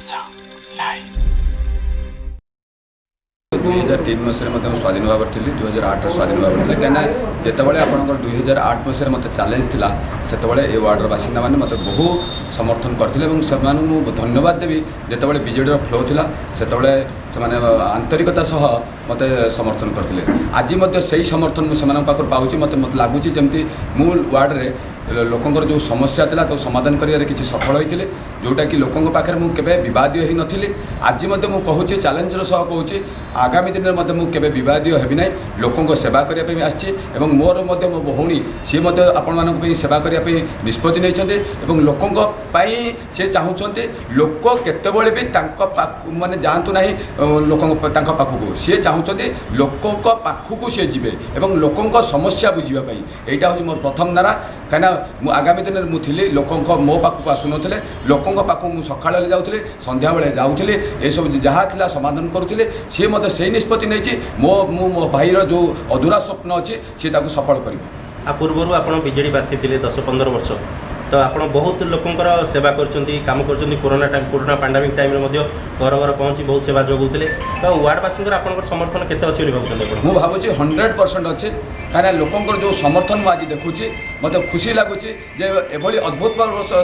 2003 मसीह स्वाधीन भाव थी 2008 स्वाधीन भाव थी कहीं जितेबाला आप 2008 मसीह मत चैलेंज था से ये वार्डर बासिंदा मैंने मत बहु समर्थन करते से धन्यवाद देवी जितेबाला बीजेडी फ्लो था से आंतरिकता सह मत समर्थन करते आज से समर्थन मुझे पाँच मत लगुच जमी मु वार्ड लोकंर जो समस्या था तो समाधान करियारे किसी सफल होते जोटा कि लोकों पाखे मुझे बदीय हो नी आज मुझे कहूँ चैलेंजर सह कहूँ आगामी दिन में मुझे बदीय हेबी ना लोकों सेवा करने आसी मोर मो भौणी सी आपण सेवा करने निष्पत्ति नहीं लोकों सी चाहते लोक केतबले भी माने जातु ना लोकों पाखक सी चाहते लोकों पाखक सी जी लोकों समस्या बुझापी यहाँ हूँ मोर प्रथम नारा कहीं आगामी दिन में मुझे लोकों मो पाखक आसुन लोकों पाखक मुझे सका जाऊँगी संध्या बेले जाऊँगी ये सब जहाँ था समाधान करुले सी मत से निष्पत्ति नहीं मो भाईर जो अधूरा स्वप्न अच्छी सी सफल कर पूर्व आप बीजेडी प्रार्थी थे 10-15 वर्ष तो आप बहुत लोकंर सेवा काम कोरोना पैंडेमिक टाइम में घर घर पहुँची बहुत सेवा जोगुले तो वार्डवासी आप समर्थन केते भावुँ मुझे भावुँ 100% अच्छे कहीं लोकों जो समर्थन मुझे देखुची मत खुशी लगुच एभली अद्भुत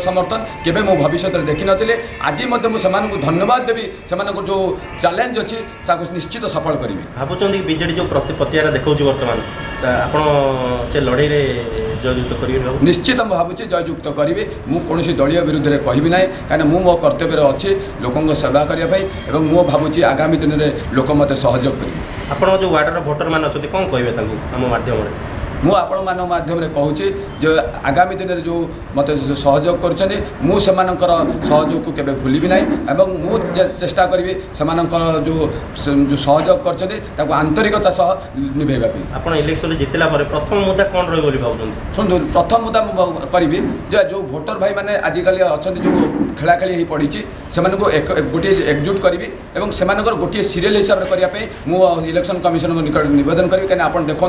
समर्थन केवे मो भविष्य देखी नी आज मुझे धन्यवाद देवी से जो चैलेंज अच्छी निश्चित सफल करी भावुं बीजेडी जो प्रतिक्रिया देखा बर्तमान आप से लड़ाई जययुक्त करेंगे निश्चित भावुँ जययुक्त करी मुझे दलीय विरुद्ध में कहबी ना कहीं मो कर्तव्य अच्छी लोकों सेवा करने मो भावुँ आगामी दिन में लोक मत सहयोग करेंगे आप जो वार्डर भोटर मान अच्छे कौन कहे आम माध्यम मु आपण मान माध्यम कहूँ जो आगामी दिन में जो मत सहयोग कर सहयोग को केवे भूलि ना मु चेष्टा करी से जो सहयोग कर आंतरिकता सह निभेगा आप इलेक्शन जितला प्रथम मुद्दा कौन रही शुणु प्रथम मुद्दा मुझे करी जो भोटर भाई मैंने आजिकल अच्छा जो खेलाखेली हो पड़ी से गोटे एकजुट करी गोटे सीरियल हिसाब से करने मुझे इलेक्शन कमिशन निकट नवेदन करी कहीं आप देखो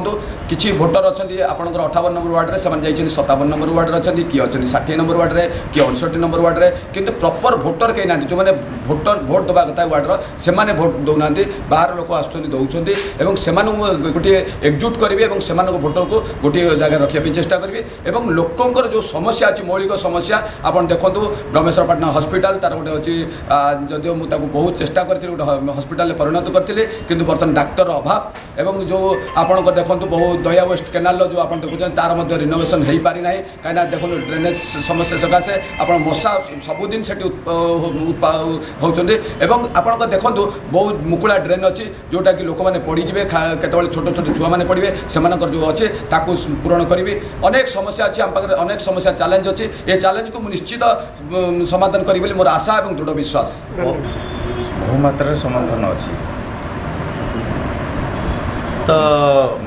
किसी भोटर आपंकर 58 नंबर वार्ड में 57 नंबर वार्ड अच्छा किए अच्छा 60 नंबर वार्ड में कि 69 नंबर वार्ड में किंतु प्रॉपर भोटर कहीं ना जो मैंने भोटर भोट दवा कथा वार्डर से भोट दौना बाहर लोक आसुँच से गोटे एकजुट करेंगे भोटर को गोटे जगह रखापी चेष्टा करेंगे लोकंर जो समस्या अच्छी मौलिक समस्या आप देखो ब्रह्मेश्वरपाटना हस्पिटाल तार गोटे अच्छी जदिव मुझे बहुत चेष्टा करी गोटे हस्पिटाल परिणत करते कि बर्तमान डाक्तर अभाव एवं जो आप देखो बहुत दया वेस्ट केनाल जो आप देखुं तार रिनोवेशन हो पारि ना कहीं देखो ड्रेनेज समस्या सकाशे आप मशा सबुदिन से होती आप देखो बहुत मुकुला ड्रेन अच्छी जोटा कि लोक मैंने पड़ीजे केतवे छोट छोट छुआ मैंने पड़े से जो अच्छे पूरण करी अनेक समस्या अच्छी आम पाखे अनेक समस्या चैलेंज अच्छी ये चैलेंज को निश्चित समाधान करी मोर आशा और दृढ़ विश्वास बहुमात्रा समर्थन अच्छी तो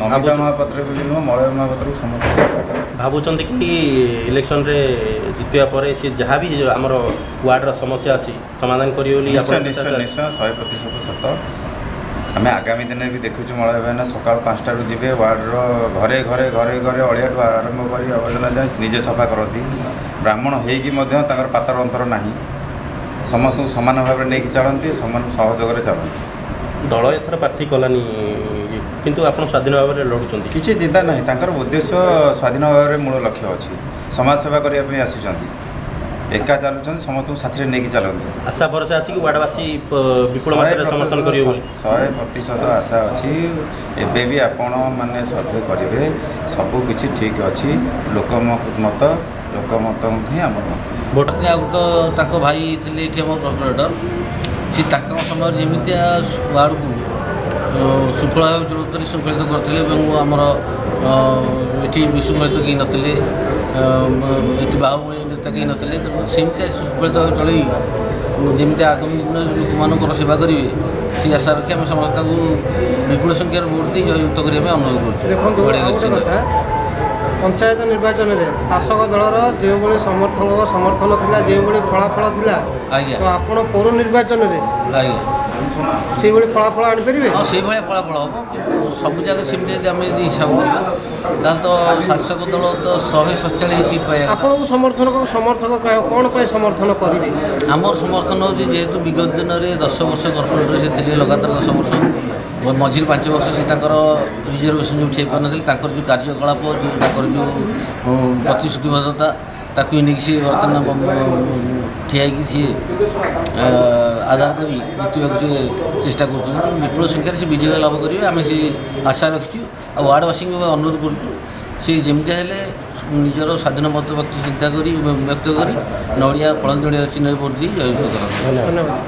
नमिता महापात्र को नुह मलय महापात्र को समर्थन भावुं कि इलेक्शन रे जितवा पर सी जहाँ भी आमर वार्डर समस्या अच्छी समाधान करें निश्चय 100% सत आम आगामी दिन भी देखु मलय भाईना सका 5टा जी वार्डर घरे घरे घरे घरे अड़िया आरंभ कर आवर्जना जाए निजे सफा करती ब्राह्मण होकर पातर अंतर ना समस्त सामान भाव नहीं चलती सामान सहयोग चलती दल एथर प्रार्थी कलानी किंतु आप स्वाधीन भाव में लड़ुं किसी चिंता ना उद्देश्य स्वाधीन भाव में मूल लक्ष्य अच्छी समाज सेवा करने आसुँच एका चलुं समस्त साथी नहीं चलते आशा भरोसा अच्छी कि वार्डवासी विपुल मात्रा समर्थन कर 100% आशा अच्छी एबे भी आपण मैंने सर्भे करेंगे सबू किसी ठीक अच्छी लोकमत ही आम मत भोट तो भाई थे मो कॉर्पोरेटर सी समय जमी वार्ड को श्रृंखला भाव चलते श्रृंखलित करते आमर ये विश्वमित कहीं नथिले ये बाहुबली नेता कहीं नथिले सेमती श्रृंखलित भाव चल जमी आगामी दिन लोक मान सेवा करेंगे से आशा रखी आम समस्त विपुल संख्यार भोट दी जययुक्त करने अनुरोध कर ପଞ୍ଚାୟତ ନିର୍ବାଚନରେ ଶାସକ ଦଳର ଯେଉଁଭଳି ସମର୍ଥନ ଥିଲା ଯେଉଁଭଳି ଫଳାଫଳ ଥିଲା ଆଜ୍ଞା ତ ଆପଣ ପୌର ନିର୍ବାଚନରେ ଆଜ୍ଞା ସେଇଭଳି ଫଳାଫଳ ଆଣିପାରିବେ? ହଁ ସେଇଭଳିଆ ଫଳାଫଳ ହେବ କିନ୍ତୁ ସବୁ ଜାଗା ସେମିତି ଯଦି ଆମେ ଯଦି ହିସାବ କରିବା ତାହେଲେ ତ ଶାସକ ଦଳ ତ 147 ସିଟ୍ ପାଇବା କଥା। ଆପଣଙ୍କୁ ସମର୍ଥକ କ'ଣ ପାଇଁ ସମର୍ଥନ କରିବେ? ଆମର ସମର୍ଥନ ହେଉଛି ଯେହେତୁ ବିଗତ ଦିନରେ 10 ବର୍ଷ କର୍ପୋରେଟର ସେ ଥିଲେ ଲଗାତାର 10 ବର୍ଷ ମଝିରେ 5 ବର୍ଷ ସେ ତାଙ୍କର ରିଜର୍ଭେସନ୍ ଯେଉଁ ଉଠାଇ ପାରୁନଥିଲେ ତାଙ୍କର ଯେଉଁ କାର୍ଯ୍ୟକଳାପ ଯେଉଁ ତାଙ୍କର ଯେଉଁ ପ୍ରତିଶ୍ରୁତିବଦ୍ଧତା ତାକୁ ନେଇକି ସିଏ ବର୍ତ୍ତମାନ ଠିଆ ହେଇକି ସିଏ ଆଧାର କରି ଜିତିବାକୁ ସିଏ ଚେଷ୍ଟା କରୁଛନ୍ତି ବିପୁଳ ସଂଖ୍ୟାରେ ସେ ବିଜୟ ଲାଭ କରିବେ ଆମେ ସେ ଆଶା ରଖିଛୁ ଆଉ ୱାର୍ଡ଼ବାସୀଙ୍କୁ ଅନୁରୋଧ କରୁଛୁ ସେ ଯେମିତି ହେଲେ ନିଜର ସ୍ୱାଧୀନ ମତ ଚିନ୍ତା କରି ବ୍ୟକ୍ତ କରି ନଡ଼ିଆ ଫଳନ୍ଦଳିଆ ଚିହ୍ନରେ ଭୋଟ ଦେଇ ଜୟଯୁକ୍ତ କରନ୍ତି। ଧନ୍ୟବାଦ।